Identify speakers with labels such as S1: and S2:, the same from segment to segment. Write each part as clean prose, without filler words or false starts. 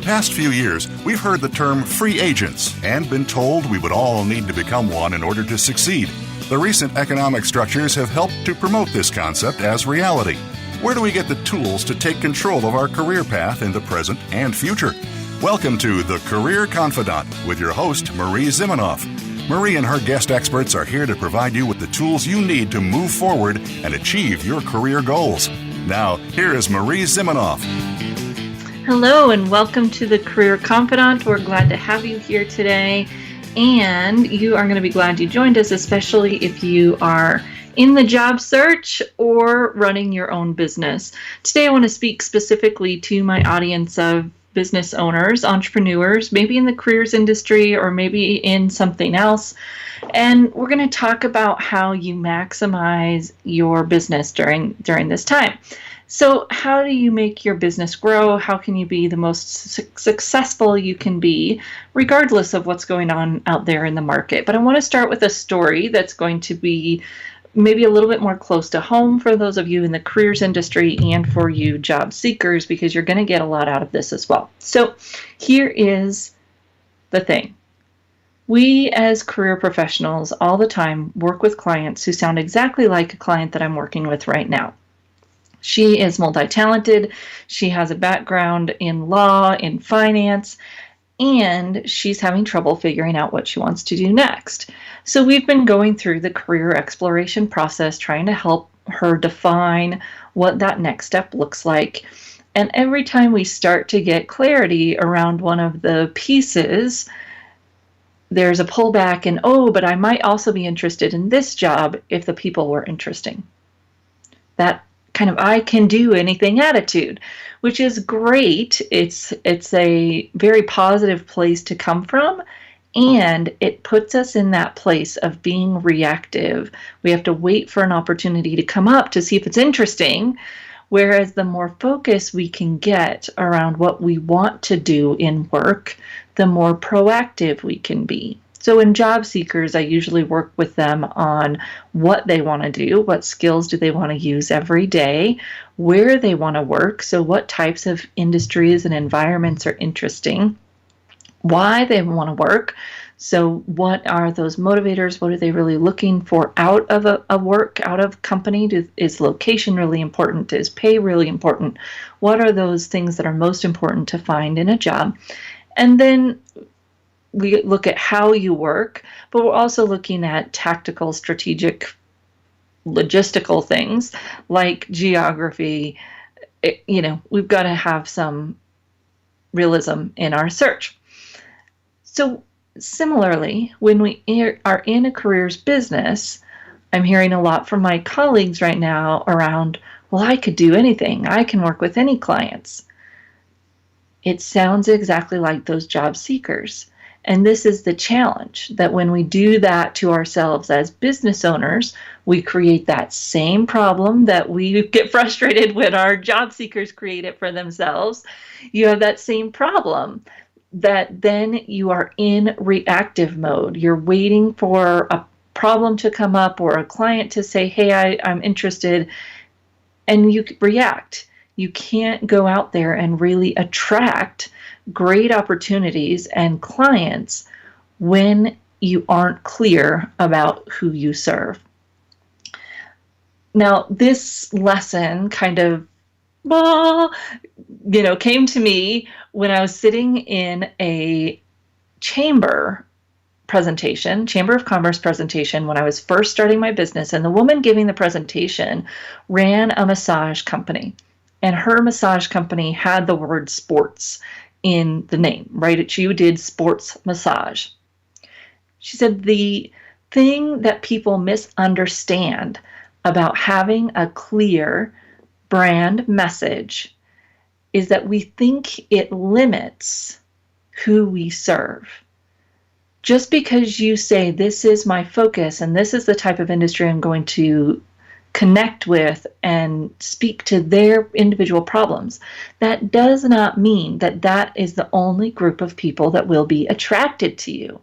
S1: past few years, we've heard the term free agents and been told we would all need to become one in order to succeed. The recent economic structures have helped to promote this concept as reality. Where do we get the tools to take control of our career path in the present and future? Welcome to The Career Confidant with your host, Marie Zimenoff. Marie and her guest experts are here to provide you with the tools you need to move forward and achieve your career goals. Now, here is Marie Zimenoff.
S2: Hello and welcome to The Career Confidant. We're glad to have you here today, and you are going to be glad you joined us, especially if you are in the job search or running your own business. Today I want to speak specifically to my audience of business owners, entrepreneurs, maybe in the careers industry or maybe in something else. And we're going to talk about how you maximize your business during this time. So how do you make your business grow? How can you be the most successful you can be, regardless of what's going on out there in the market? But I want to start with a story that's going to be maybe a little bit more close to home for those of you in the careers industry and for you job seekers, because you're going to get a lot out of this as well. So here is the thing. We as career professionals all the time work with clients who sound exactly like a client that I'm working with right now. She is multi-talented. She has a background in law, in finance, and she's having trouble figuring out what she wants to do next. So we've been going through the career exploration process, trying to help her define what that next step looks like. And every time we start to get clarity around one of the pieces, there's a pullback and, but I might also be interested in this job if the people were interesting. That kind of I can do anything attitude, which is great. It's a very positive place to come from, and it puts us in that place of being reactive. We have to wait for an opportunity to come up to see if it's interesting, whereas the more focus we can get around what we want to do in work, the more proactive we can be. So in job seekers, I usually work with them on what they want to do, what skills do they want to use every day, where they want to work, so what types of industries and environments are interesting, why they want to work, so what are those motivators, what are they really looking for out of a work, out of company, is location really important, is pay really important, what are those things that are most important to find in a job, and then we look at how you work, but we're also looking at tactical, strategic, logistical things like geography. We've got to have some realism in our search. So similarly, when we are in a careers business, I'm hearing a lot from my colleagues right now around, well, I could do anything. I can work with any clients. It sounds exactly like those job seekers. And this is the challenge, that when we do that to ourselves as business owners, we create that same problem that we get frustrated when our job seekers create it for themselves. You have that same problem that then you are in reactive mode. You're waiting for a problem to come up or a client to say, hey, I'm interested, and you react. You can't go out there and really attract great opportunities and clients when you aren't clear about who you serve. Now, this lesson kind of, came to me when I was sitting in a chamber of commerce presentation when I was first starting my business, and the woman giving the presentation ran a massage company, and her massage company had the word sports in the name, right? She did sports massage. She said the thing that people misunderstand about having a clear brand message is that we think it limits who we serve. Just because you say, this is my focus and this is the type of industry I'm going to connect with and speak to their individual problems, that does not mean that that is the only group of people that will be attracted to you.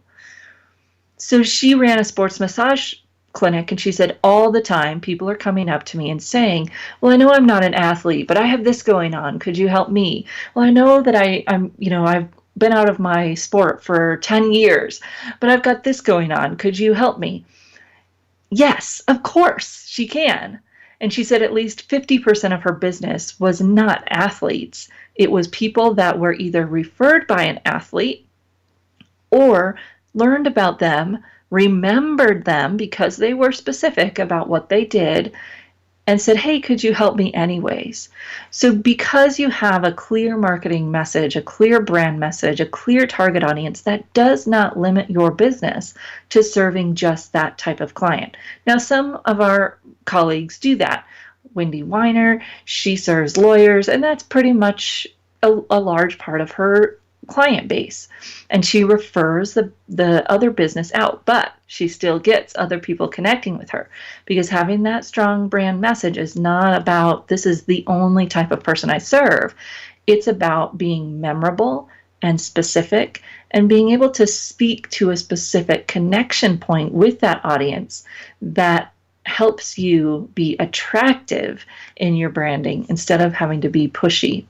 S2: So she ran a sports massage clinic, and she said, all the time people are coming up to me and saying, well, I know I'm not an athlete, but I have this going on. Could you help me? Well, I know that I've been out of my sport for 10 years, but I've got this going on. Could you help me? Yes, of course she can. And she said at least 50% of her business was not athletes. It was people that were either referred by an athlete or learned about them, remembered them because they were specific about what they did, and said, hey, could you help me anyways? So because you have a clear marketing message, a clear brand message, a clear target audience, that does not limit your business to serving just that type of client. Now, some of our colleagues do that. Wendy Weiner, she serves lawyers, and that's pretty much a large part of her client base, and she refers the other business out, but she still gets other people connecting with her, because having that strong brand message is not about this is the only type of person I serve. It's about being memorable and specific and being able to speak to a specific connection point with that audience that helps you be attractive in your branding instead of having to be pushy.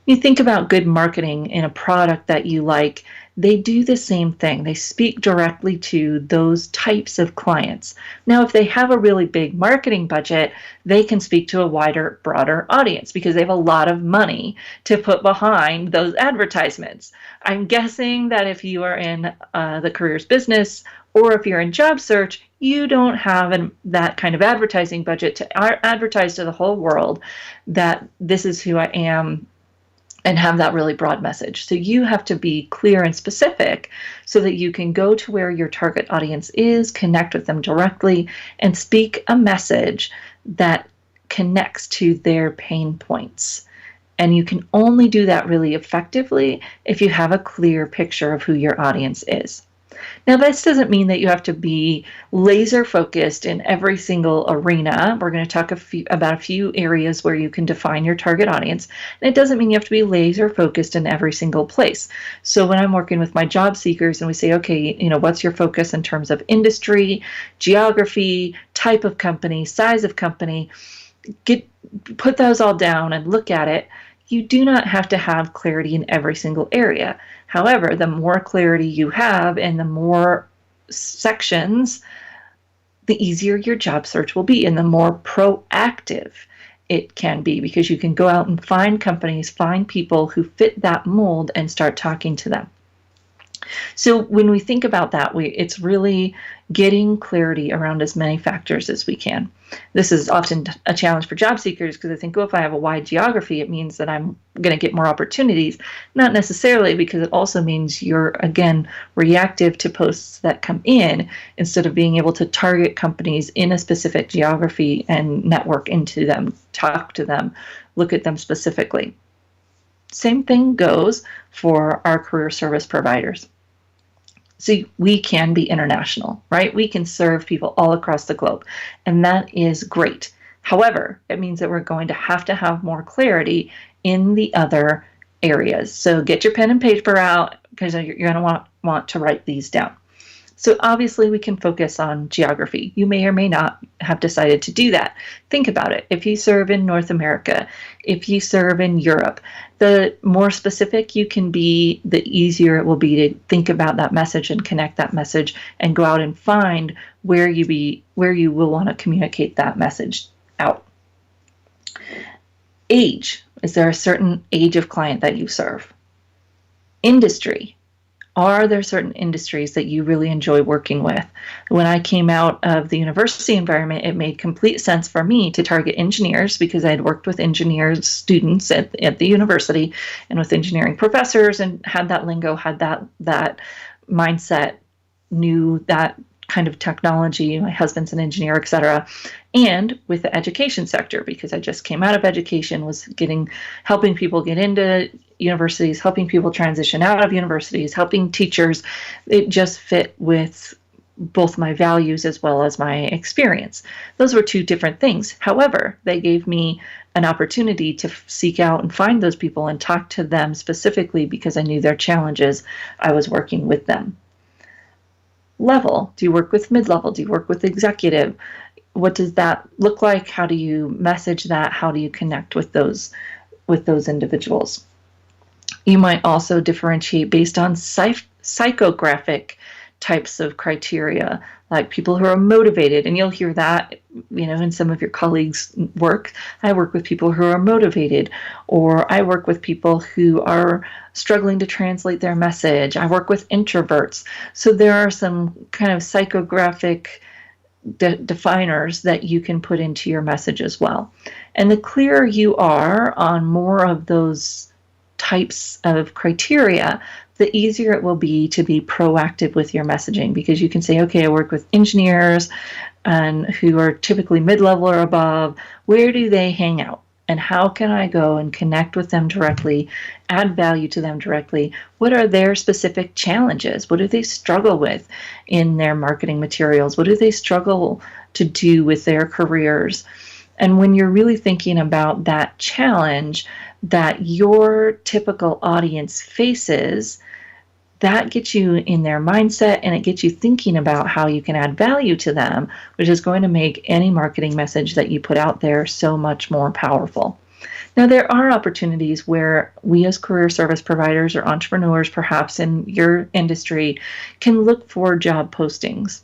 S2: You think about good marketing in a product that you like, they do the same thing. They speak directly to those types of clients. Now, if they have a really big marketing budget, they can speak to a wider, broader audience because they have a lot of money to put behind those advertisements. I'm guessing that if you are in the careers business or if you're in job search, you don't have that kind of advertising budget to advertise to the whole world that this is who I am and have that really broad message. So you have to be clear and specific so that you can go to where your target audience is, connect with them directly, and speak a message that connects to their pain points. And you can only do that really effectively if you have a clear picture of who your audience is. Now, this doesn't mean that you have to be laser focused in every single arena. We're going to talk about a few areas where you can define your target audience. And it doesn't mean you have to be laser focused in every single place. So when I'm working with my job seekers and we say, okay, what's your focus in terms of industry, geography, type of company, size of company, put those all down and look at it. You do not have to have clarity in every single area. However, the more clarity you have and the more sections, the easier your job search will be and the more proactive it can be, because you can go out and find companies, find people who fit that mold and start talking to them. So when we think about that, it's really getting clarity around as many factors as we can. This is often a challenge for job seekers because they think, if I have a wide geography, it means that I'm going to get more opportunities. Not necessarily, because it also means you're, again, reactive to posts that come in instead of being able to target companies in a specific geography and network into them, talk to them, look at them specifically. Same thing goes for our career service providers. So we can be international, right? We can serve people all across the globe, and that is great. However, it means that we're going to have more clarity in the other areas. So get your pen and paper out, because you're going to want to write these down. So obviously we can focus on geography. You may or may not have decided to do that. Think about it. If you serve in North America, if you serve in Europe, the more specific you can be, the easier it will be to think about that message and connect that message and go out and find where you will want to communicate that message out. Age. Is there a certain age of client that you serve? Industry. Are there certain industries that you really enjoy working with? When I came out of the university environment, it made complete sense for me to target engineers because I had worked with engineers students at the university and with engineering professors and had that lingo, had that mindset, knew that kind of technology. My husband's an engineer, etc. And with the education sector, because I just came out of education, was helping people get into universities, helping people transition out of universities, helping teachers. It just fit with both my values as well as my experience. Those were two different things. However, they gave me an opportunity to seek out and find those people and talk to them specifically because I knew their challenges. I was working with them. level? Do you work with mid-level? Do you work with executive? What does that look like? How do you message that? How do you connect with those individuals? You might also differentiate based on psychographic types of criteria, like people who are motivated, and you'll hear that, in some of your colleagues' work. I work with people who are motivated, or I work with people who are struggling to translate their message. I work with introverts. So there are some kind of psychographic definers that you can put into your message as well. And the clearer you are on more of those types of criteria, the easier it will be to be proactive with your messaging, because you can say, okay, I work with engineers and who are typically mid-level or above. Where do they hang out? And how can I go and connect with them directly, add value to them directly? What are their specific challenges? What do they struggle with in their marketing materials? What do they struggle to do with their careers? And when you're really thinking about that challenge that your typical audience faces, that gets you in their mindset, and it gets you thinking about how you can add value to them, which is going to make any marketing message that you put out there so much more powerful. Now, there are opportunities where we as career service providers or entrepreneurs, perhaps in your industry, can look for job postings.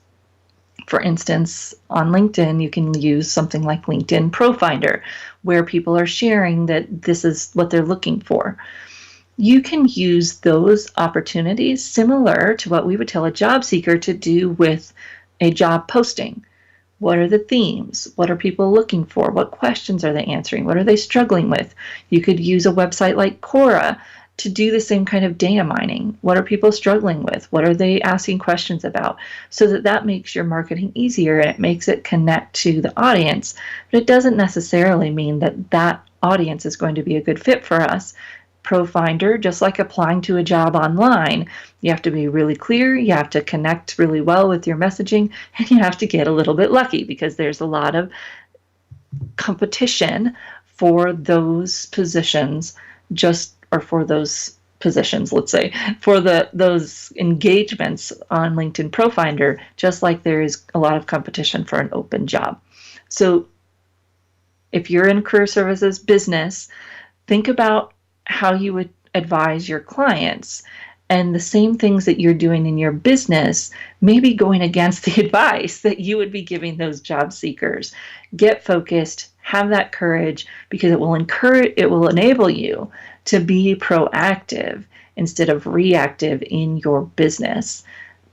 S2: For instance, on LinkedIn, you can use something like LinkedIn ProFinder, where people are sharing that this is what they're looking for. You can use those opportunities similar to what we would tell a job seeker to do with a job posting. What are the themes? What are people looking for? What questions are they answering? What are they struggling with? You could use a website like Quora to do the same kind of data mining. What are people struggling with? What are they asking questions about? So that makes your marketing easier, and it makes it connect to the audience. But it doesn't necessarily mean that audience is going to be a good fit for us. ProFinder, just like applying to a job online, you have to be really clear, you have to connect really well with your messaging, and you have to get a little bit lucky, because there's a lot of competition for those positions, let's say, for those engagements on LinkedIn ProFinder, just like there is a lot of competition for an open job. So if you're in career services business, think about how you would advise your clients, and the same things that you're doing in your business may be going against the advice that you would be giving those job seekers. Get focused, have that courage, because it will enable you to be proactive instead of reactive in your business,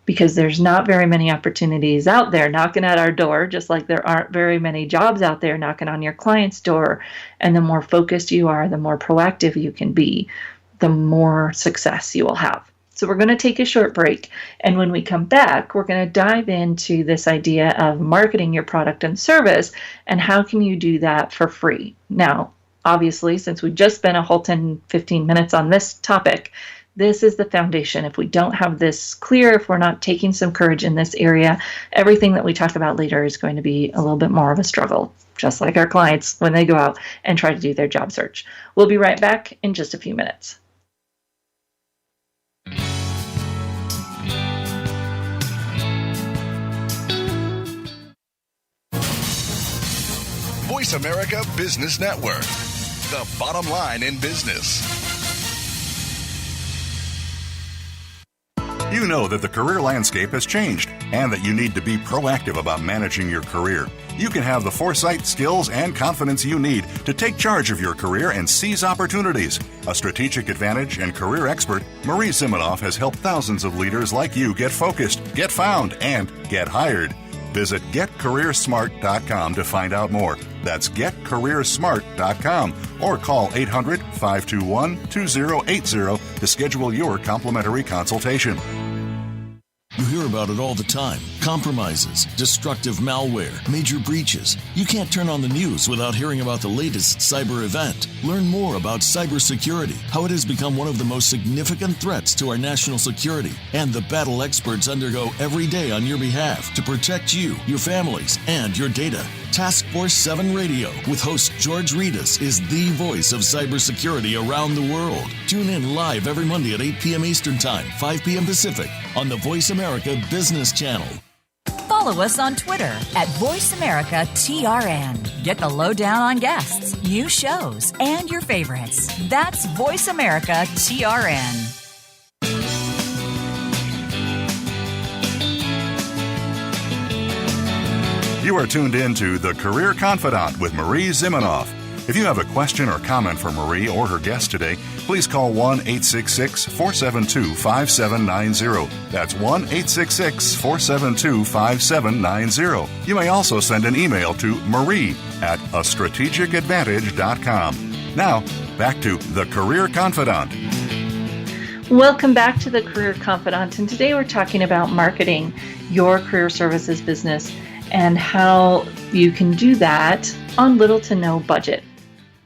S2: because there's not very many opportunities out there knocking at our door, just like there aren't very many jobs out there knocking on your client's door. And the more focused you are, the more proactive you can be, the more success you will have. So we're going to take a short break. And when we come back, we're going to dive into this idea of marketing your product and service, and how can you do that for free. Now, obviously, since we just spent a whole 10-15 minutes on this topic, this is the foundation. If we don't have this clear, if we're not taking some courage in this area, everything that we talk about later is going to be a little bit more of a struggle, just like our clients when they go out and try to do their job search. We'll be right back in just a few minutes.
S3: Voice America Business Network, the bottom line in business.
S1: You know that the career landscape has changed and that you need to be proactive about managing your career. You can have the foresight, skills, and confidence you need to take charge of your career and seize opportunities. A strategic advantage and career expert, Marie Zimenoff has helped thousands of leaders like you get focused, get found, and get hired. Visit getcareersmart.com to find out more. That's getcareersmart.com, or call 800-521-2080 to schedule your complimentary consultation.
S4: You hear about it all the time. Compromises, destructive malware, major breaches. You can't turn on the news without hearing about the latest cyber event. Learn more about cybersecurity, how it has become one of the most significant threats to our national security, and the battle experts undergo every day on your behalf to protect you, your families, and your data. Task Force 7 Radio with host George Reedus is the voice of cybersecurity around the world. Tune in live every Monday at 8 p.m. Eastern Time, 5 p.m. Pacific on the Voice America America Business Channel.
S5: Follow us on Twitter at VoiceAmericaTRN. Get the lowdown on guests, new shows, and your favorites. That's VoiceAmericaTRN.
S1: You are tuned in to The Career Confidant with Marie Zimenoff. If you have a question or comment for Marie or her guest today, please call 1-866-472-5790. That's 1-866-472-5790. You may also send an email to marie@astrategicadvantage.com. Now, back to The Career Confidant.
S2: Welcome back to The Career Confidant, and today we're talking about marketing your career services business and how you can do that on little to no budget.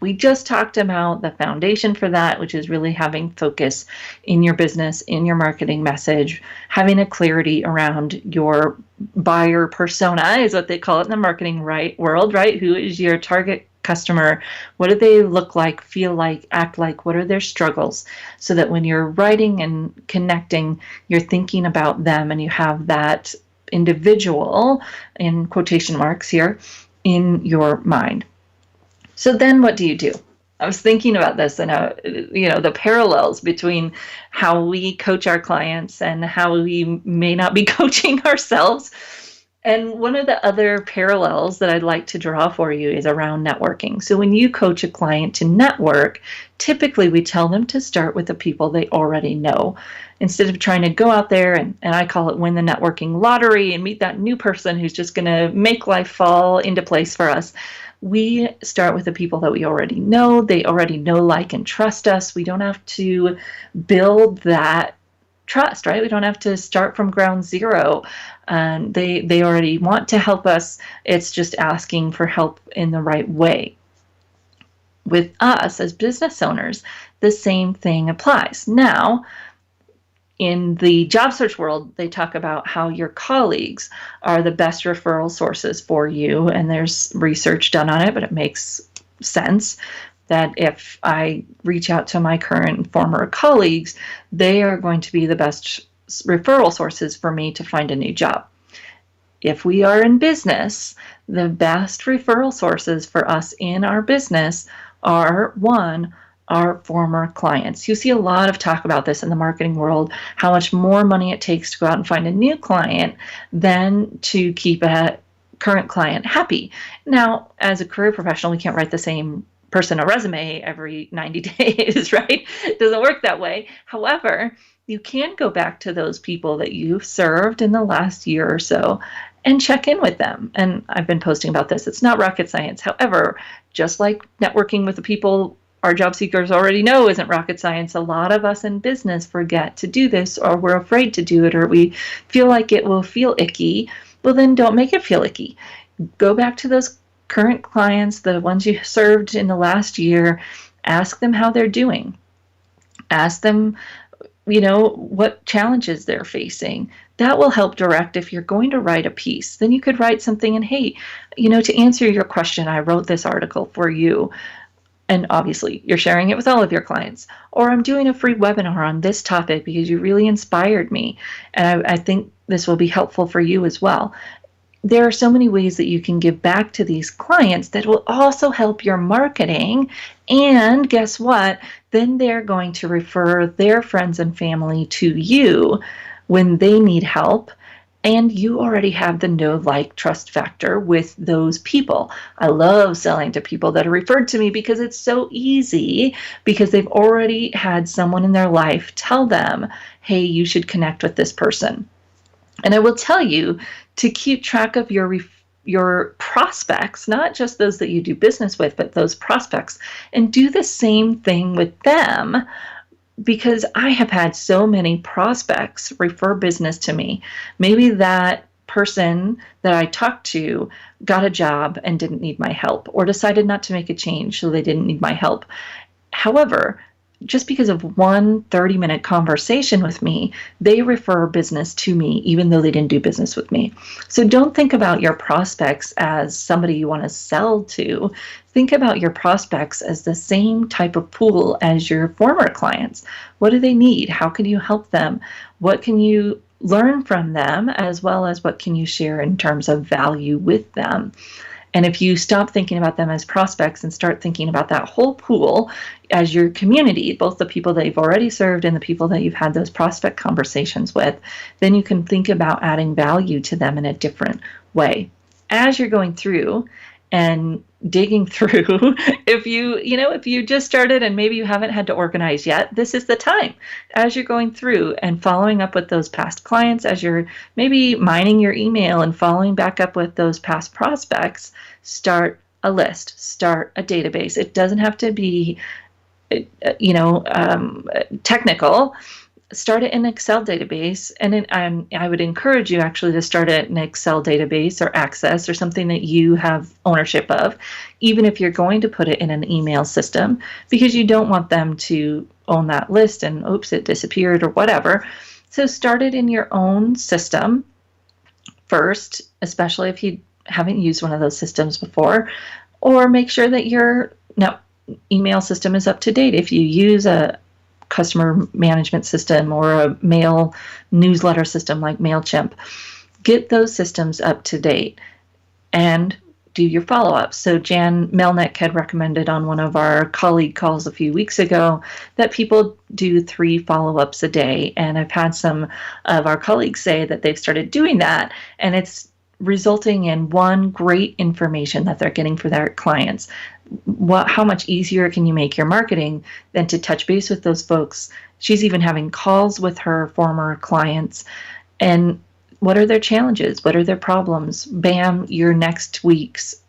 S2: We just talked about the foundation for that, which is really having focus in your business, in your marketing message, having a clarity around your buyer persona, is what they call it in the marketing world, right? Who is your target customer? What do they look like, feel like, act like? What are their struggles? So that when you're writing and connecting, you're thinking about them and you have that individual, in quotation marks here, in your mind. So then what do you do? I was thinking about this and the parallels between how we coach our clients and how we may not be coaching ourselves. And one of the other parallels that I'd like to draw for you is around networking. So when you coach a client to network, typically we tell them to start with the people they already know. Instead of trying to go out there and I call it win the networking lottery and meet that new person who's just going to make life fall into place for us. We start with the people that we already know. They already know, like, and trust us. We don't have to build that trust, right? We don't have to start from ground zero. They already want to help us. It's just asking for help in the right way. With us as business owners, the same thing applies. Now, in the job search world, they talk about how your colleagues are the best referral sources for you, and there's research done on it, but it makes sense that if I reach out to my current and former colleagues, they are going to be the best referral sources for me to find a new job. If we are in business, the best referral sources for us in our business are, one, our former clients. You see a lot of talk about this in the marketing world, how much more money it takes to go out and find a new client than to keep a current client happy. Now, as a career professional, we can't write the same person a resume every 90 days, right? It doesn't work that way. However, you can go back to those people that you've served in the last year or so and check in with them. And I've been posting about this. It's not rocket science. However, just like networking with the people our job seekers already know isn't rocket science, a lot of us in business forget to do this, or we're afraid to do it, or we feel like it will feel icky. Well, then don't make it feel icky. Go back to those current clients, the ones you served in the last year, ask them how they're doing. Ask them, what challenges they're facing. That will help direct if you're going to write a piece. Then you could write something and, hey, to answer your question, I wrote this article for you. And obviously, you're sharing it with all of your clients. Or I'm doing a free webinar on this topic because you really inspired me. And I think this will be helpful for you as well. There are so many ways that you can give back to these clients that will also help your marketing. And guess what? Then they're going to refer their friends and family to you when they need help. And you already have the know, like, trust factor with those people. I love selling to people that are referred to me because it's so easy, because they've already had someone in their life tell them, hey, you should connect with this person. And I will tell you to keep track of your prospects, not just those that you do business with, but those prospects, and do the same thing with them. Because I have had so many prospects refer business to me. Maybe that person that I talked to got a job and didn't need my help, or decided not to make a change, so they didn't need my help. However, just because of one 30-minute conversation with me, they refer business to me, even though they didn't do business with me. So don't think about your prospects as somebody you want to sell to. Think about your prospects as the same type of pool as your former clients. What do they need? How can you help them? What can you learn from them, as well as what can you share in terms of value with them. And if you stop thinking about them as prospects and start thinking about that whole pool as your community, both the people that you've already served and the people that you've had those prospect conversations with, then you can think about adding value to them in a different way. As you're going through and digging through, if you just started and maybe you haven't had to organize yet, this is the time. As you're going through and following up with those past clients, as you're maybe mining your email and following back up with those past prospects, start a list, start a database. It doesn't have to be technical. Start it in an Excel database, and I would encourage you actually to start it in an Excel database or Access or something that you have ownership of, even if you're going to put it in an email system, because you don't want them to own that list and oops, it disappeared or whatever. So start it in your own system first, especially if you haven't used one of those systems before, or make sure that your email system is up to date. If you use a customer management system or a mail newsletter system like MailChimp, get those systems up to date and do your follow-ups. So Jan Melnick had recommended on one of our colleague calls a few weeks ago that people do 3 follow-ups a day. And I've had some of our colleagues say that they've started doing that, and it's resulting in one, great information that they're getting for their clients. How much easier can you make your marketing than to touch base with those folks? She's even having calls with her former clients. And what are their challenges? What are their problems? Bam, your next week's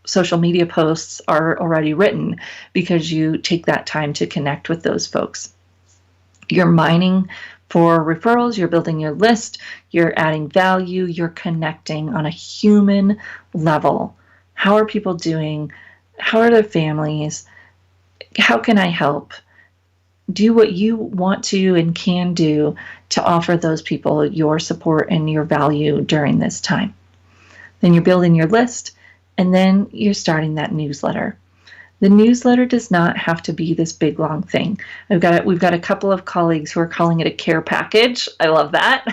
S2: social media posts are already written because you take that time to connect with those folks. You're mining for referrals, you're building your list, you're adding value, you're connecting on a human level. How are people doing? How are their families? How can I help? Do what you want to and can do to offer those people your support and your value during this time. Then you're building your list, and then you're starting that newsletter. The newsletter does not have to be this big, long thing. We've got a couple of colleagues who are calling it a care package. I love that.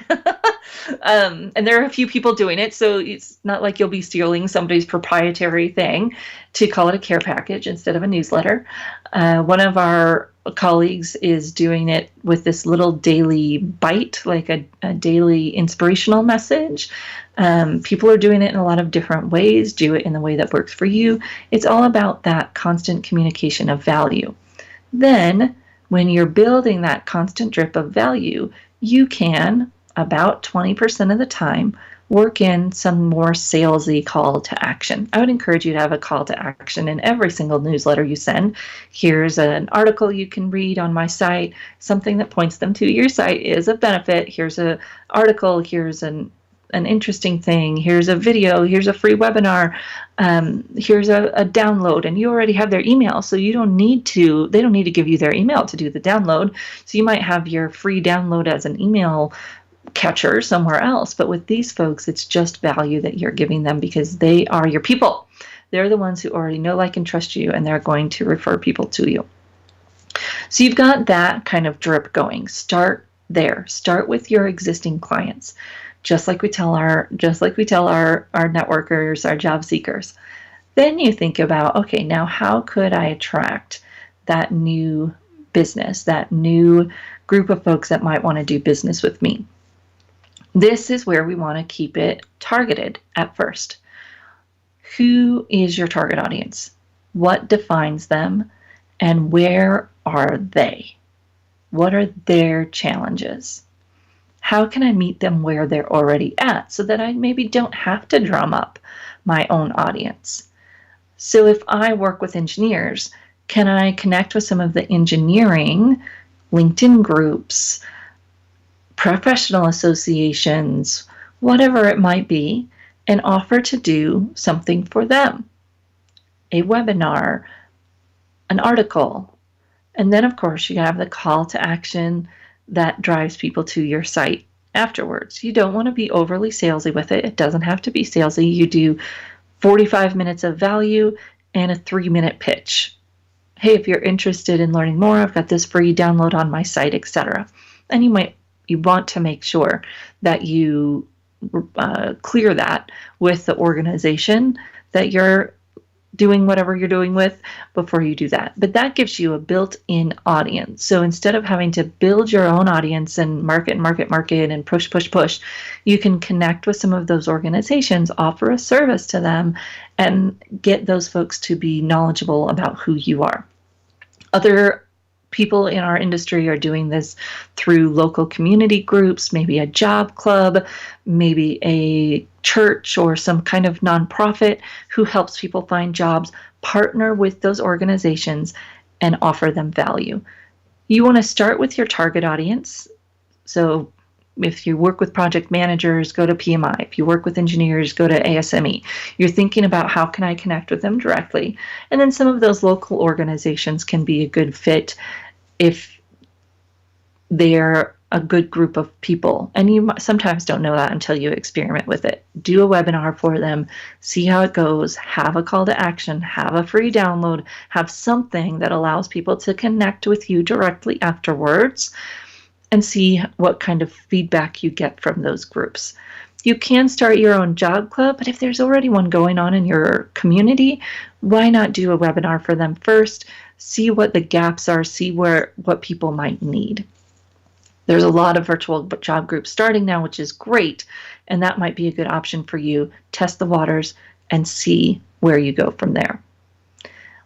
S2: And there are a few people doing it, so it's not like you'll be stealing somebody's proprietary thing to call it a care package instead of a newsletter. One of our colleagues is doing it with this little daily bite, like a daily inspirational message. People are doing it in a lot of different ways. Do it in the way that works for you. It's all about that constant communication of value. Then, when you're building that constant drip of value, you can, about 20% of the time, work in some more salesy call to action. I would encourage you to have a call to action in every single newsletter you send. Here's an article you can read on my site. Something that points them to your site is a benefit. Here's an article. Here's an interesting thing. Here's a video. Here's a free webinar. Here's a download. And you already have their email, so they don't need to give you their email to do the download. So you might have your free download as an email catcher somewhere else. But with these folks, it's just value that you're giving them because they are your people. They're the ones who already know, like, and trust you, and they're going to refer people to you. So you've got that kind of drip going. Start there. Start with your existing clients. Just like we tell our networkers, our job seekers. Then you think about, okay, now how could I attract that new business, that new group of folks that might want to do business with me? This is where we want to keep it targeted at first. Who is your target audience? What defines them? And where are they? What are their challenges? How can I meet them where they're already at so that I maybe don't have to drum up my own audience? So if I work with engineers, can I connect with some of the engineering LinkedIn groups, professional associations, whatever it might be, and offer to do something for them? A webinar, an article, and then of course you have the call to action that drives people to your site afterwards. You don't want to be overly salesy with it. It doesn't have to be salesy. You do 45 minutes of value and a 3-minute pitch. Hey, if you're interested in learning more, I've got this free download on my site, etc. And you might You want to make sure that you clear that with the organization that you're doing whatever you're doing with before you do that. But that gives you a built-in audience. So instead of having to build your own audience and market and push, you can connect with some of those organizations, offer a service to them, and get those folks to be knowledgeable about who you are. Other people in our industry are doing this through local community groups, maybe a job club, maybe a church or some kind of nonprofit who helps people find jobs. Partner with those organizations and offer them value. You want to start with your target audience. So if you work with project managers, go to PMI. If you work with engineers, go to ASME. You're thinking about how can I connect with them directly. And then some of those local organizations can be a good fit if they're a good group of people. And you sometimes don't know that until you experiment with it. Do a webinar for them, see how it goes, have a call to action, have a free download, have something that allows people to connect with you directly afterwards, and see what kind of feedback you get from those groups. You can start your own job club, but if there's already one going on in your community, why not do a webinar for them first? See what the gaps are, see what people might need. There's a lot of virtual job groups starting now, which is great, and that might be a good option for you. Test the waters and see where you go from there.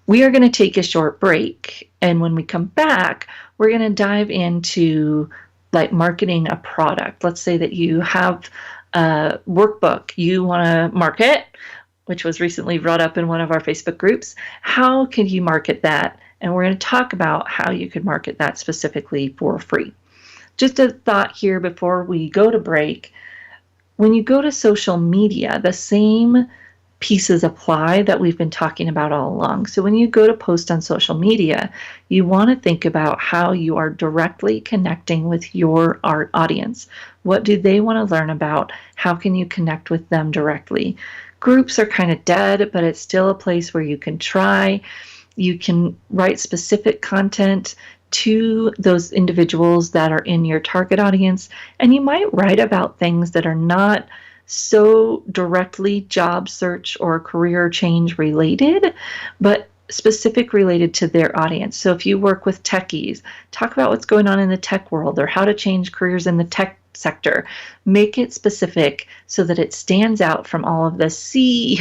S2: We are going to take a short break, and when we come back, we're going to dive into like marketing a product. Let's say that you have a workbook you want to market, which was recently brought up in one of our Facebook groups. How can you market that? And we're going to talk about how you could market that specifically for free. Just a thought here before we go to break. When you go to social media, the same pieces apply that we've been talking about all along. So when you go to post on social media, you want to think about how you are directly connecting with your audience. What do they want to learn about? How can you connect with them directly? Groups are kind of dead, but it's still a place where you can try. You can write specific content to those individuals that are in your target audience, and you might write about things that are not so directly job search or career change related, but specific related to their audience. So if you work with techies, talk about what's going on in the tech world or how to change careers in the tech sector. Make it specific so that it stands out from all of the sea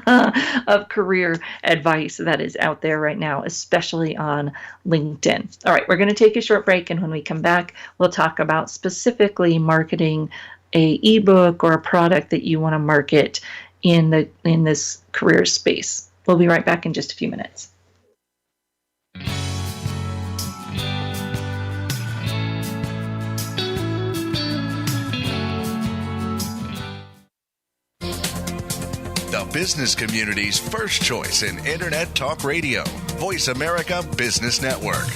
S2: of career advice that is out there right now, especially on LinkedIn. All right, we're going to take a short break, and when we come back, we'll talk about specifically marketing a ebook or a product that you want to market in this career space. We'll be right back in just a few minutes.
S3: The business community's first choice in Internet Talk Radio, Voice America Business Network.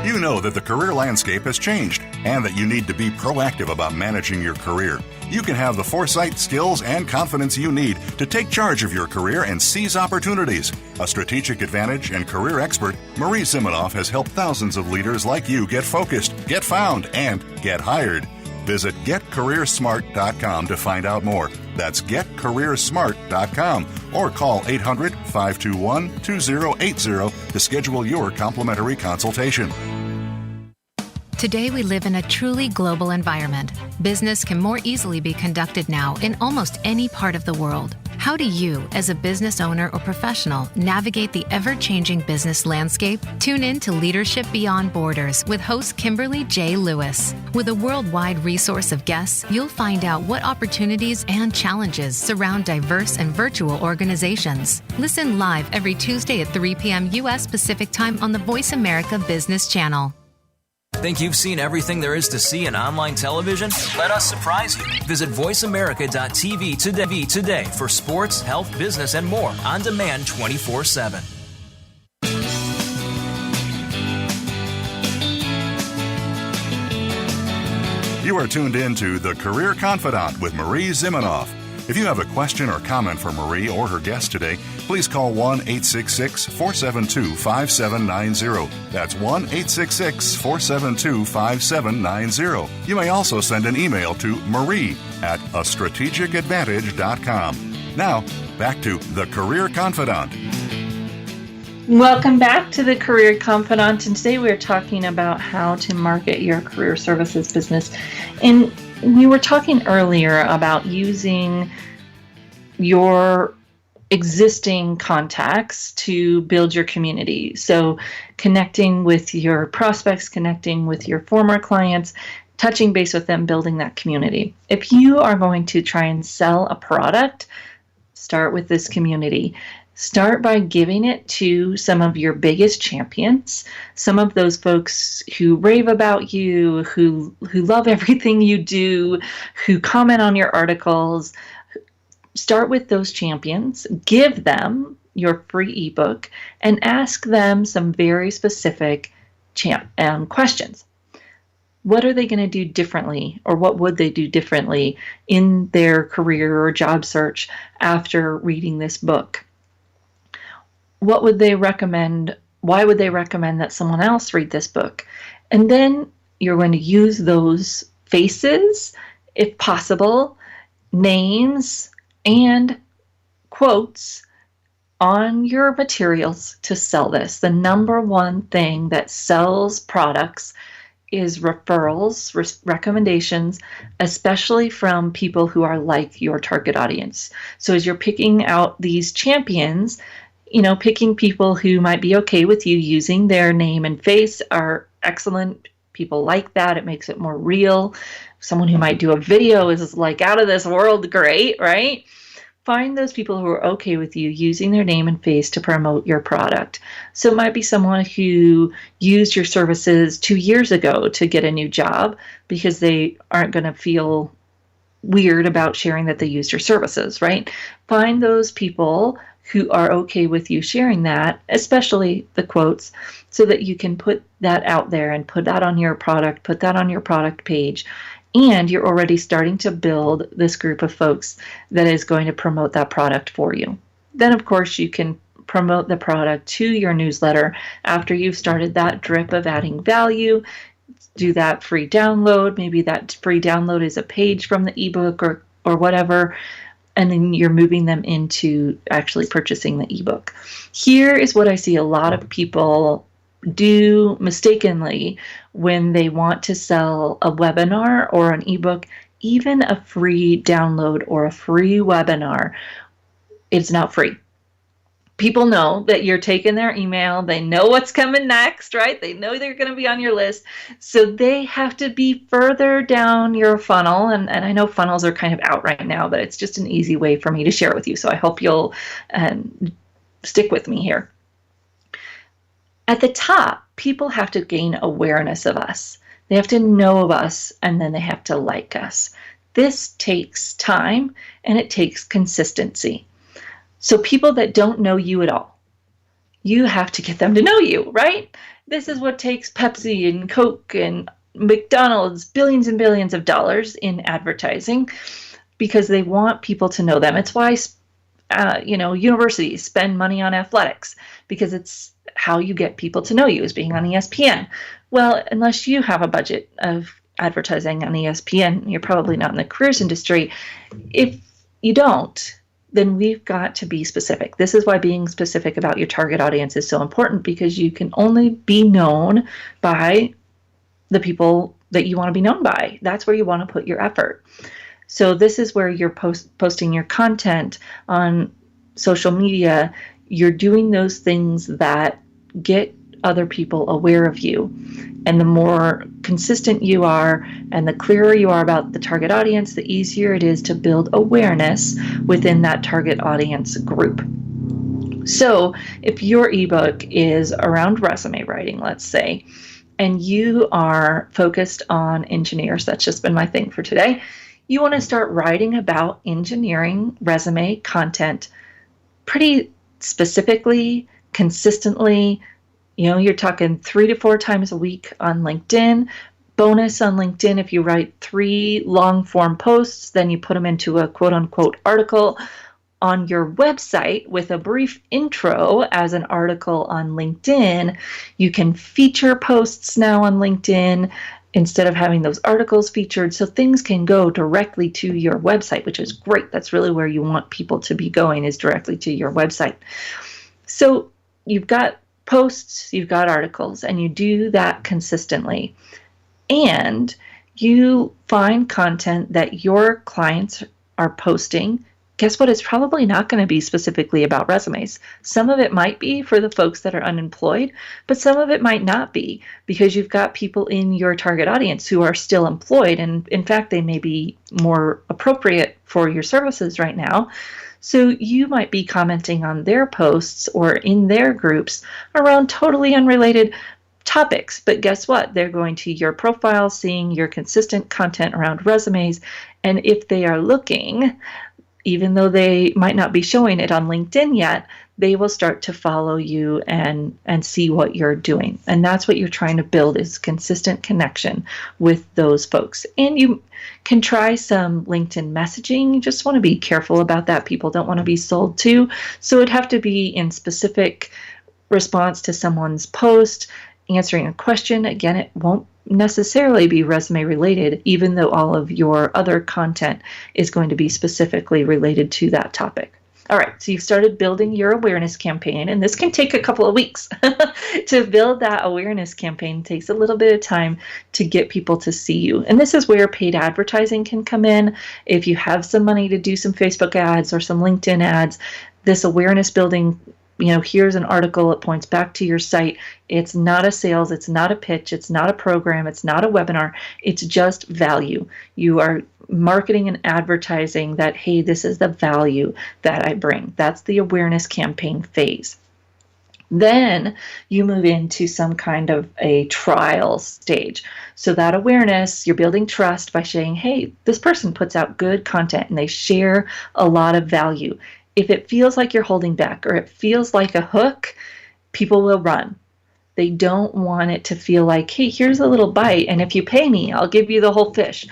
S1: You know that the career landscape has changed and that you need to be proactive about managing your career. You can have the foresight, skills, and confidence you need to take charge of your career and seize opportunities. A strategic advantage and career expert, Marie Zimenoff has helped thousands of leaders like you get focused, get found, and get hired. Visit getcareersmart.com to find out more. That's getcareersmart.com or call 800-521-2080 to schedule your complimentary consultation.
S6: Today, we live in a truly global environment. Business can more easily be conducted now in almost any part of the world. How do you, as a business owner or professional, navigate the ever-changing business landscape? Tune in to Leadership Beyond Borders with host Kimberly J. Lewis. With a worldwide resource of guests, you'll find out what opportunities and challenges surround diverse and virtual organizations. Listen live every Tuesday at 3 p.m. U.S. Pacific Time on the Voice America Business Channel.
S7: Think you've seen everything there is to see in online television? Let us surprise you. Visit voiceamerica.tv today for sports, health, business, and more on demand 24/7.
S1: You are tuned in to The Career Confidant with Marie Zimenoff. If you have a question or comment for Marie or her guest today, please call 1-866-472-5790. That's 1-866-472-5790. You may also send an email to marie@astrategicadvantage.com. Now, back to The Career Confidant.
S2: Welcome back to The Career Confidant, and today we're talking about how to market your career services business. And we were talking earlier about using your existing contacts to build your community. So connecting with your prospects, connecting with your former clients, touching base with them, building that community. If you are going to try and sell a product, start with this community. Start by giving it to some of your biggest champions, some of those folks who rave about you, who love everything you do, who comment on your articles. Start with those champions, give them your free ebook, and ask them some very specific questions. What are they going to do differently, or what would they do differently in their career or job search after reading this book? What would they recommend? Why would they recommend that someone else read this book? And then you're going to use those faces, if possible, names, and quotes on your materials to sell this. The number one thing that sells products is referrals, recommendations, especially from people who are like your target audience. So as you're picking out these champions, picking people who might be okay with you using their name and face are excellent. People like that. It makes it more real. Someone who might do a video is like out of this world great, right? Find those people who are okay with you using their name and face to promote your product. So it might be someone who used your services 2 years ago to get a new job because they aren't going to feel weird about sharing that they used your services, right? Find those people who are okay with you sharing that, especially the quotes, so that you can put that out there and put that on your product, put that on your product page. And you're already starting to build this group of folks that is going to promote that product for you. Then, of course, you can promote the product to your newsletter after you've started that drip of adding value. Do that free download. Maybe that free download is a page from the ebook or whatever. And then you're moving them into actually purchasing the ebook. Here is what I see a lot of people do mistakenly when they want to sell a webinar or an ebook, even a free download or a free webinar. It's not free. People know that you're taking their email. They know what's coming next, right? They know they're going to be on your list. So they have to be further down your funnel. And I know funnels are kind of out right now, but it's just an easy way for me to share with you. So I hope you'll stick with me here. At the top, people have to gain awareness of us. They have to know of us, and then they have to like us. This takes time, and it takes consistency. So people that don't know you at all, you have to get them to know you, right? This is what takes Pepsi and Coke and McDonald's billions and billions of dollars in advertising, because they want people to know them. It's why universities spend money on athletics, because it's how you get people to know you, is being on ESPN. Well, unless you have a budget of advertising on ESPN, you're probably not in the careers industry. If you don't, then we've got to be specific. This is why being specific about your target audience is so important, because you can only be known by the people that you want to be known by. That's where you want to put your effort. So this is where you're posting your content on social media. You're doing those things that get other people aware of you. And the more consistent you are and the clearer you are about the target audience, the easier it is to build awareness within that target audience group. So if your ebook is around resume writing, let's say, and you are focused on engineers, that's just been my thing for today, you want to start writing about engineering resume content pretty specifically, consistently. You're talking 3 to 4 times a week on LinkedIn, bonus on LinkedIn, if you write 3 long form posts, then you put them into a quote unquote article on your website with a brief intro as an article on LinkedIn. You can feature posts now on LinkedIn instead of having those articles featured, so things can go directly to your website, which is great. That's really where you want people to be going, is directly to your website. So you've got posts, you've got articles, and you do that consistently. And you find content that your clients are posting. Guess what? It's probably not going to be specifically about resumes. Some of it might be for the folks that are unemployed, but some of it might not be, because you've got people in your target audience who are still employed. And in fact, they may be more appropriate for your services right now. So you might be commenting on their posts or in their groups around totally unrelated topics. But guess what? They're going to your profile, seeing your consistent content around resumes. And if they are looking, even though they might not be showing it on LinkedIn yet, they will start to follow you and see what you're doing. And that's what you're trying to build, is consistent connection with those folks. And you can try some LinkedIn messaging. You just want to be careful about that. People don't want to be sold to. So it'd have to be in specific response to someone's post, answering a question. Again, it won't necessarily be resume related, even though all of your other content is going to be specifically related to that topic. All right, so you've started building your awareness campaign, and this can take a couple of weeks. To build that awareness campaign takes a little bit of time to get people to see you. And this is where paid advertising can come in. If you have some money to do some Facebook ads or some LinkedIn ads, this awareness building, here's an article, it points back to your site. It's not a sales, it's not a pitch, it's not a program, it's not a webinar, it's just value. You are marketing and advertising that, hey, this is the value that I bring. That's the awareness campaign phase. Then you move into some kind of a trial stage. So that awareness, you're building trust by saying, hey, this person puts out good content and they share a lot of value. If it feels like you're holding back or it feels like a hook, people will run. They don't want it to feel like, hey, here's a little bite, and if you pay me, I'll give you the whole fish.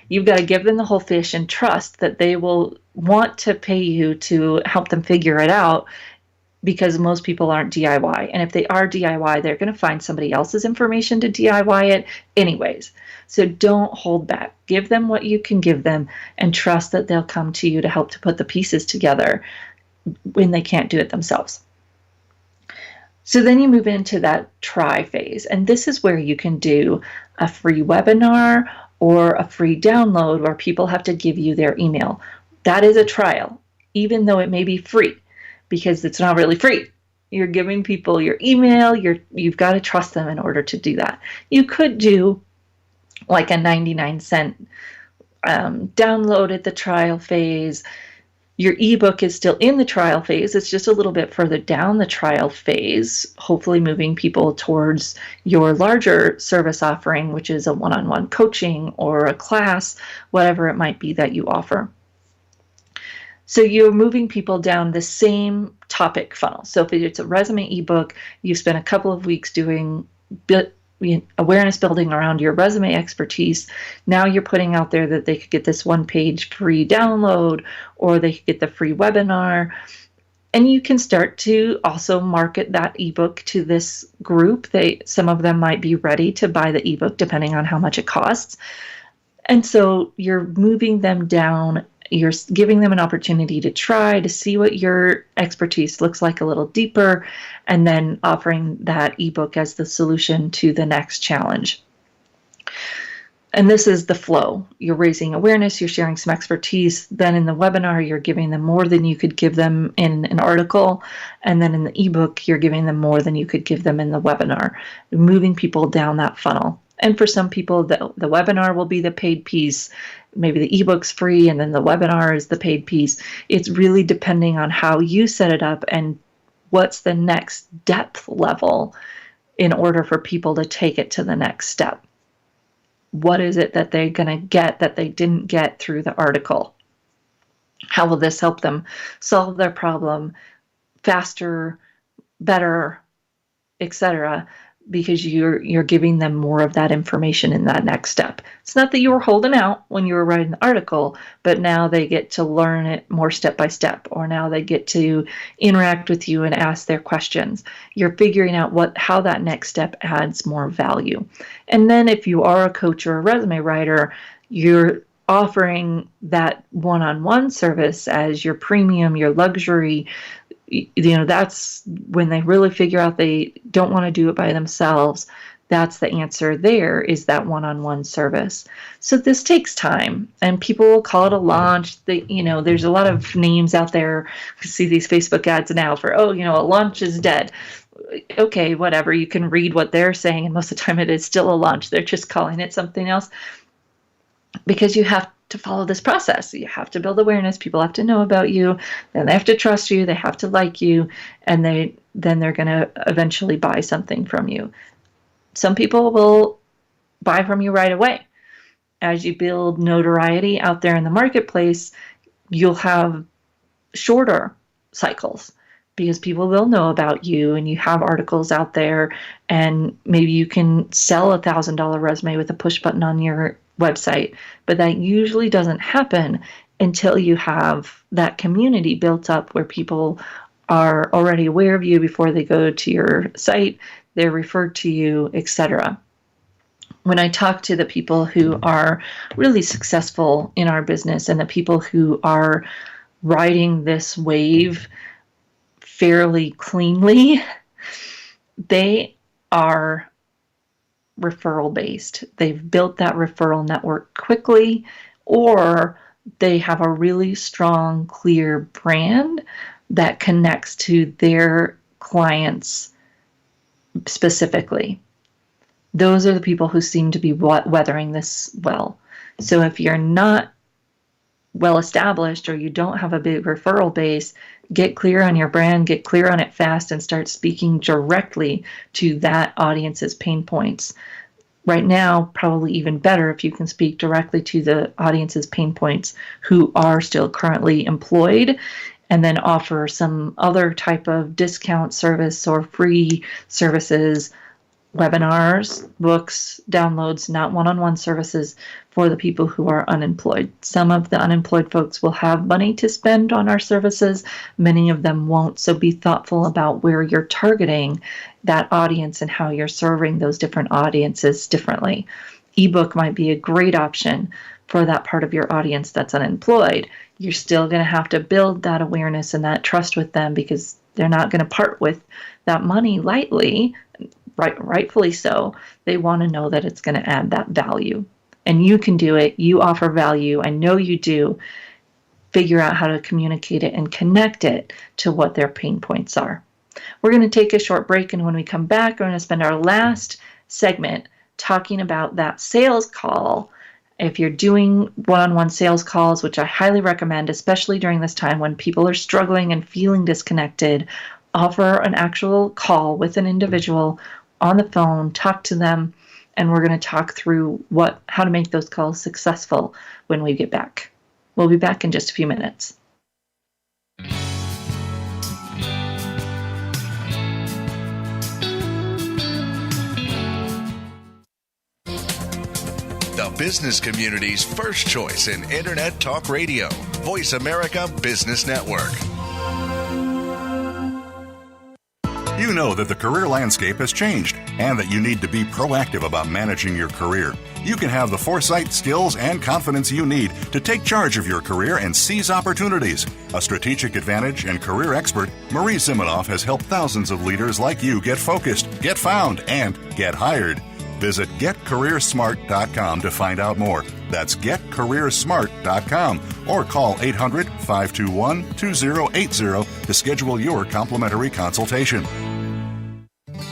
S2: You've got to give them the whole fish and trust that they will want to pay you to help them figure it out, because most people aren't DIY. And if they are DIY, they're going to find somebody else's information to DIY it anyways. So don't hold back. Give them what you can give them and trust that they'll come to you to help to put the pieces together when they can't do it themselves. So then you move into that try phase. And this is where you can do a free webinar or a free download where people have to give you their email. That is a trial, even though it may be free, because it's not really free. You're giving people your email. You've got to trust them in order to do that. You could do like a 99-cent download at the trial phase. Your ebook is still in the trial phase. It's just a little bit further down the trial phase, hopefully moving people towards your larger service offering, which is a one-on-one coaching or a class, whatever it might be that you offer. So you're moving people down the same topic funnel. So if it's a resume ebook, you spend a couple of weeks doing awareness building around your resume expertise. Now you're putting out there that they could get this one-page free download, or they could get the free webinar. And you can start to also market that ebook to this group. Some of them might be ready to buy the ebook depending on how much it costs. And so you're moving them down. You're giving them an opportunity to try to see what your expertise looks like a little deeper, and then offering that ebook as the solution to the next challenge. And this is the flow. You're raising awareness, you're sharing some expertise. Then in the webinar, you're giving them more than you could give them in an article. And then in the ebook, you're giving them more than you could give them in the webinar, moving people down that funnel. And for some people, the webinar will be the paid piece. Maybe the ebook's free and then the webinar is the paid piece. It's really depending on how you set it up and what's the next depth level in order for people to take it to the next step. What is it that they're going to get that they didn't get through the article? How will this help them solve their problem faster, better, etc., because you're giving them more of that information in that next step. It's not that you were holding out when you were writing the article, but now they get to learn it more step by step, or now they get to interact with you and ask their questions. You're figuring out how that next step adds more value. And then if you are a coach or a resume writer, you're offering that one-on-one service as your premium, your luxury. That's when they really figure out they don't want to do it by themselves. That's the answer there, is that one-on-one service. So this takes time, and people will call it a launch. There's a lot of names out there. We see these Facebook ads now for, a launch is dead. Okay, whatever. You can read what they're saying, and most of the time it is still a launch. They're just calling it something else, because you have to follow this process. You have to build awareness. People have to know about you. Then they have to trust you. They have to like you, and then they're going to eventually buy something from you. Some people will buy from you right away. As you build notoriety out there in the marketplace, you'll have shorter cycles, because people will know about you and you have articles out there, and maybe you can sell $1,000 resume with a push button on your website. But that usually doesn't happen until you have that community built up where people are already aware of you before they go to your site, they're referred to you, etc. When I talk to the people who are really successful in our business and the people who are riding this wave fairly cleanly, they are referral based. They've built that referral network quickly, or they have a really strong, clear brand that connects to their clients specifically. Those are the people who seem to be weathering this well. So if you're not well established, or you don't have a big referral base, get clear on your brand, get clear on it fast, and start speaking directly to that audience's pain points. Right now, probably even better if you can speak directly to the audience's pain points who are still currently employed, and then offer some other type of discount service or free services, webinars, books, downloads, not one-on-one services for the people who are unemployed. Some of the unemployed folks will have money to spend on our services. Many of them won't. So be thoughtful about where you're targeting that audience and how you're serving those different audiences differently. Ebook might be a great option for that part of your audience that's unemployed. You're still going to have to build that awareness and that trust with them, because they're not going to part with that money lightly. Rightfully so. They want to know that it's going to add that value. And you can do it. You offer value. I know you do. Figure out how to communicate it and connect it to what their pain points are. We're going to take a short break, and when we come back, we're going to spend our last segment talking about that sales call. If you're doing one-on-one sales calls, which I highly recommend, especially during this time when people are struggling and feeling disconnected, offer an actual call with an individual on the phone, talk to them, and we're going to talk through how to make those calls successful when we get back. We'll be back in just a few minutes.
S3: The business community's first choice in Internet Talk Radio, Voice America Business Network.
S1: You know that the career landscape has changed and that you need to be proactive about managing your career. You can have the foresight, skills, and confidence you need to take charge of your career and seize opportunities. A strategic advantage and career expert, Marie Zimenoff has helped thousands of leaders like you get focused, get found, and get hired. Visit getcareersmart.com to find out more. That's getcareersmart.com, or call 800-521-2080 to schedule your complimentary consultation.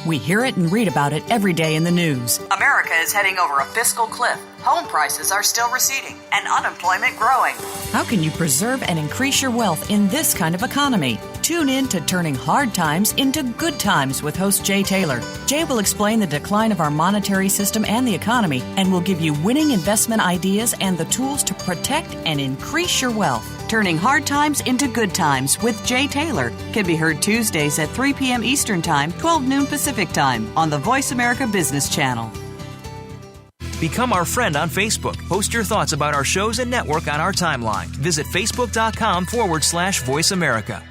S5: We hear it and read about it every day in the news. America is heading over a fiscal cliff. Home prices are still receding and unemployment growing. How can you preserve and increase your wealth in this kind of economy? Tune in to Turning Hard Times into Good Times with host Jay Taylor. Jay will explain the decline of our monetary system and the economy, and will give you winning investment ideas and the tools to protect and increase your wealth. Turning Hard Times into Good Times with Jay Taylor can be heard Tuesdays at 3 p.m. Eastern Time, 12 noon Pacific Time on the Voice America Business Channel.
S7: Become our friend on Facebook. Post your thoughts about our shows and network on our timeline. Visit facebook.com/Voice America.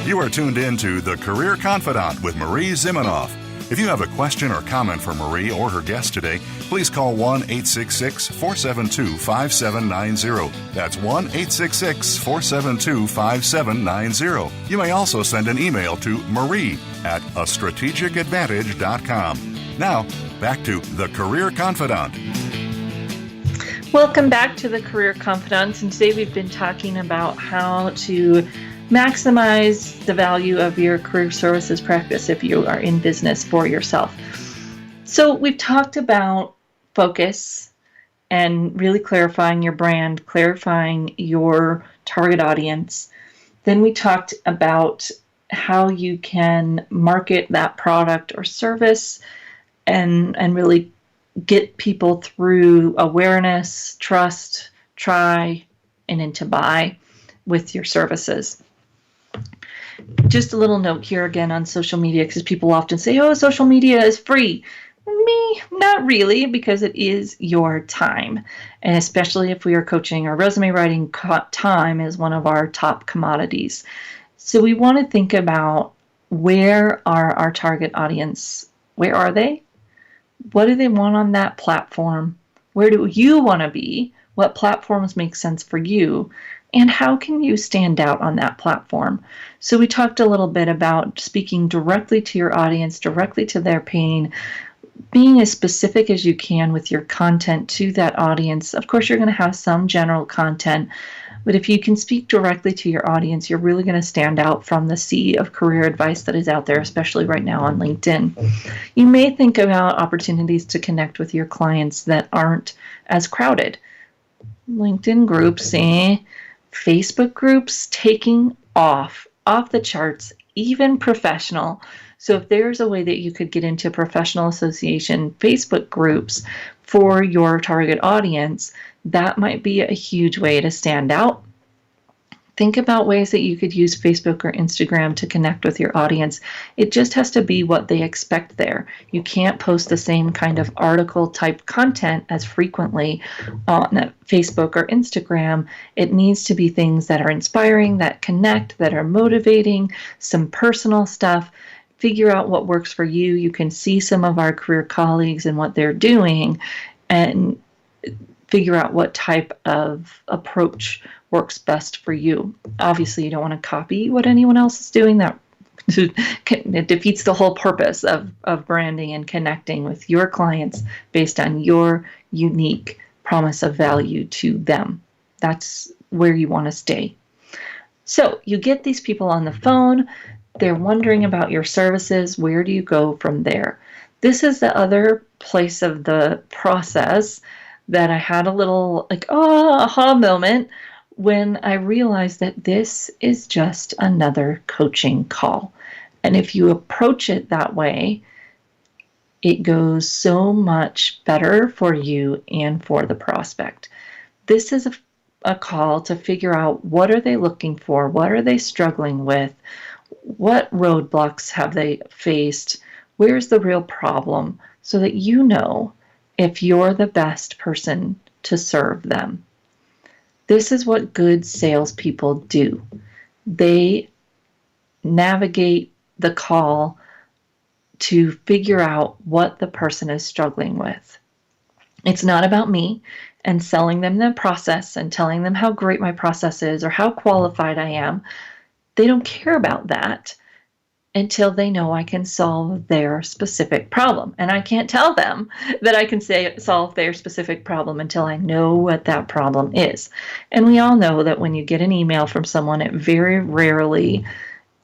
S1: You are tuned in to The Career Confidant with Marie Zimenoff. If you have a question or comment for Marie or her guest today, please call 1-866-472-5790. That's 1-866-472-5790. You may also send an email to marie@astrategicadvantage.com. Now, back to The Career Confidant.
S2: Welcome back to The Career Confidant. And today we've been talking about how to maximize the value of your career services practice if you are in business for yourself. So we've talked about focus and really clarifying your brand, clarifying your target audience. Then we talked about how you can market that product or service and really get people through awareness, trust, try, and into buy with your services. Just a little note here again on social media, because people often say, oh, social media is free. Me, not really, because it is your time. And especially if we are coaching or resume writing, time is one of our top commodities. So we want to think about, where are our target audience? Where are they? What do they want on that platform? Where do you want to be? What platforms make sense for you? And how can you stand out on that platform? So we talked a little bit about speaking directly to your audience, directly to their pain, being as specific as you can with your content to that audience. Of course, you're going to have some general content, but if you can speak directly to your audience, you're really going to stand out from the sea of career advice that is out there, especially right now on LinkedIn. You may think about opportunities to connect with your clients that aren't as crowded. LinkedIn groups, Facebook groups taking off the charts, even professional. So if there's a way that you could get into professional association Facebook groups for your target audience, that might be a huge way to stand out. Think about ways that you could use Facebook or Instagram to connect with your audience. It just has to be what they expect there. You can't post the same kind of article type content as frequently on Facebook or Instagram. It needs to be things that are inspiring, that connect, that are motivating, some personal stuff. Figure out what works for you. You can see some of our career colleagues and what they're doing, and figure out what type of approach works best for you. Obviously, you don't want to copy what anyone else is doing. That it defeats the whole purpose of branding and connecting with your clients based on your unique promise of value to them. That's where you want to stay. So you get these people on the phone. They're wondering about your services. Where do you go from there? This is the other place of the process that I had a little aha moment when I realized that this is just another coaching call. And if you approach it that way, it goes so much better for you and for the prospect. This is a call to figure out, what are they looking for? What are they struggling with? What roadblocks have they faced? Where's the real problem? So that you know if you're the best person to serve them. This is what good salespeople do. They navigate the call to figure out what the person is struggling with. It's not about me and selling them the process and telling them how great my process is or how qualified I am. They don't care about that until they know I can solve their specific problem. And I can't tell them that I can solve their specific problem until I know what that problem is. And we all know that when you get an email from someone, it very rarely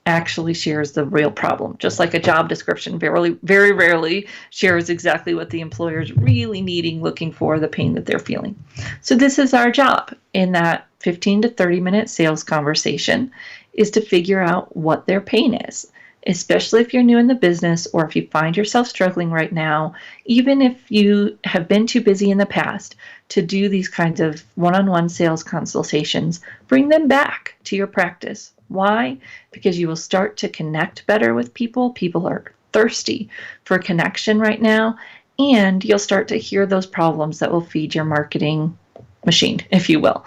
S2: actually shares the real problem. Just like a job description very rarely shares exactly what the employer is really needing, looking for, the pain that they're feeling. So this is our job in that 15 to 30 minute sales conversation, is to figure out what their pain is. especially if you're new in the business or if you find yourself struggling right now, even if you have been too busy in the past to do these kinds of one-on-one sales consultations, bring them back to your practice. Why? Because you will start to connect better with people. People are thirsty for connection right now, and you'll start to hear those problems that will feed your marketing machine, if you will.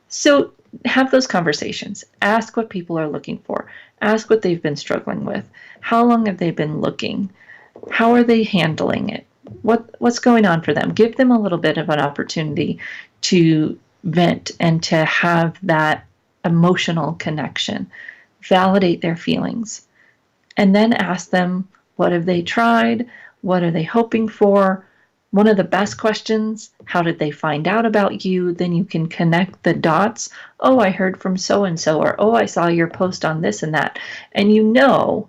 S2: So have those conversations. Ask what people are looking for. Ask what they've been struggling with. How long have they been looking? How are they handling it? What's going on for them? Give them a little bit of an opportunity to vent and to have that emotional connection. Validate their feelings. And then ask them, what have they tried? What are they hoping for? One of the best questions, how did they find out about you? Then you can connect the dots. Oh, I heard from so-and-so, or oh, I saw your post on this and that. And you know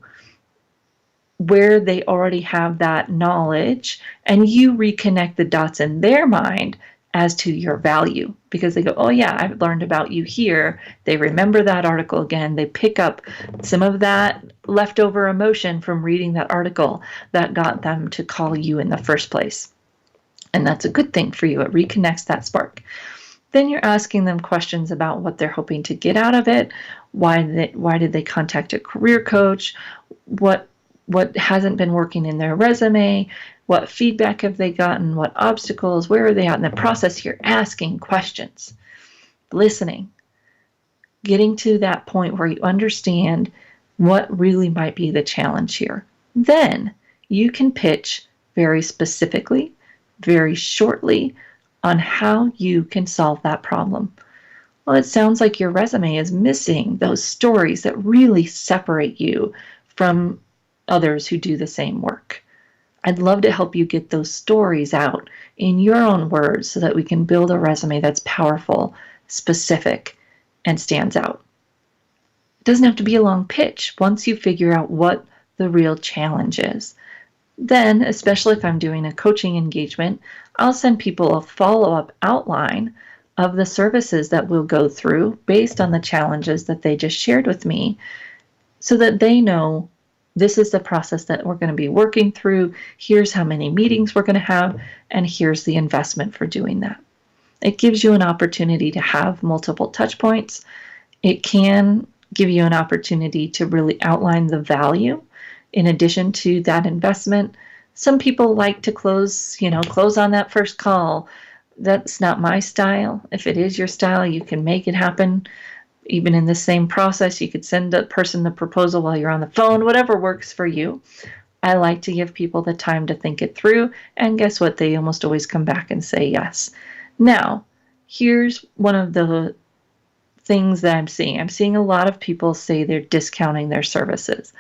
S2: where they already have that knowledge, and you reconnect the dots in their mind as to your value, because they go, oh yeah, I've learned about you here. They remember that article again. They pick up some of that leftover emotion from reading that article that got them to call you in the first place. And that's a good thing for you. It reconnects that spark. Then you're asking them questions about what they're hoping to get out of it. Why did they contact a career coach? What hasn't been working in their resume? What feedback have they gotten? What obstacles? Where are they at in the process? You're asking questions, listening, getting to that point where you understand what really might be the challenge here. Then you can pitch very specifically, very shortly on how you can solve that problem. Well, it sounds like your resume is missing those stories that really separate you from others who do the same work. I'd love to help you get those stories out in your own words so that we can build a resume that's powerful, specific, and stands out. It doesn't have to be a long pitch once you figure out what the real challenge is. Then, especially if I'm doing a coaching engagement, I'll send people a follow-up outline of the services that we'll go through based on the challenges that they just shared with me, so that they know this is the process that we're going to be working through. Here's how many meetings we're going to have, and here's the investment for doing that. It gives you an opportunity to have multiple touch points. It can give you an opportunity to really outline the value in addition to that investment. Some people like to close on that first call. That's not my style. If it is your style, you can make it happen. Even in the same process, you could send a person the proposal while you're on the phone, whatever works for you. I like to give people the time to think it through, and guess what? They almost always come back and say yes. Now, here's one of the things that I'm seeing. I'm seeing a lot of people say they're discounting their services.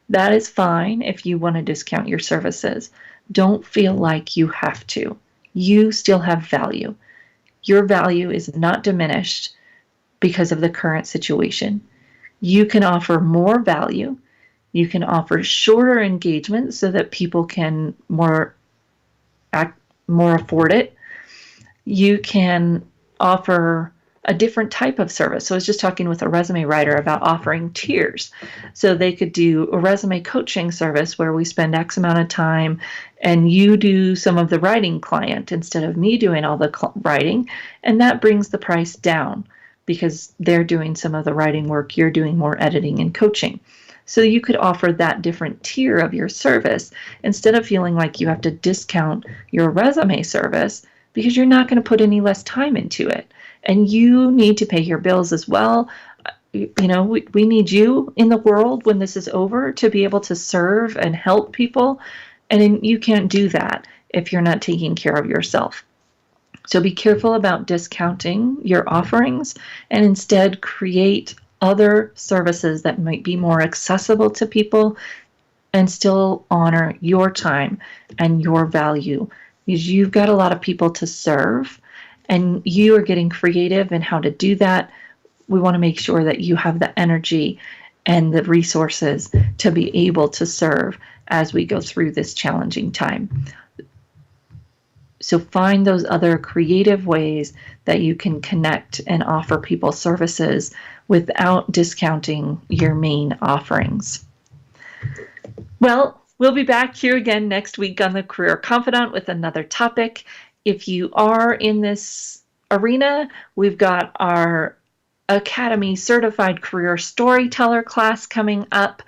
S2: That is fine if you want to discount your services. Don't feel like you have to. You still have value. Your value is not diminished because of the current situation. You can offer more value. You can offer shorter engagement so that people can more afford it. You can offer a different type of service. So I was just talking with a resume writer about offering tiers. So they could do a resume coaching service where we spend X amount of time and you do some of the writing client instead of me doing all the writing. And that brings the price down because they're doing some of the writing work, you're doing more editing and coaching. So you could offer that different tier of your service instead of feeling like you have to discount your resume service because you're not going to put any less time into it. And you need to pay your bills as well. We need you in the world when this is over to be able to serve and help people. And you can't do that if you're not taking care of yourself. So be careful about discounting your offerings and instead create other services that might be more accessible to people and still honor your time and your value, because you've got a lot of people to serve and you are getting creative in how to do that. We want to make sure that you have the energy and the resources to be able to serve as we go through this challenging time. So find those other creative ways that you can connect and offer people services without discounting your main offerings. Well, we'll be back here again next week on the Career Confidant with another topic. If you are in this arena, we've got our Academy Certified Career Storyteller class coming up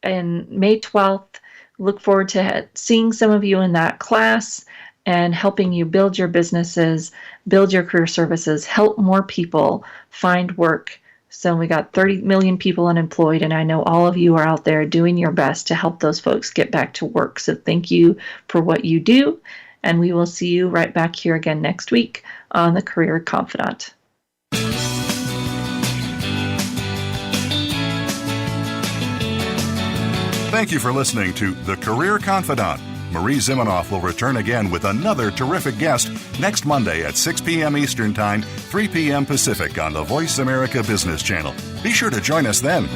S2: in May 12th. Look forward to seeing some of you in that class and helping you build your businesses, build your career services, help more people find work. So we got 30 million people unemployed, and I know all of you are out there doing your best to help those folks get back to work. So thank you for what you do, and we will see you right back here again next week on the Career Confidant.
S1: Thank you for listening to The Career Confidant. Marie Zimenoff will return again with another terrific guest next Monday at 6 p.m. Eastern Time, 3 p.m. Pacific on the Voice America Business Channel. Be sure to join us then.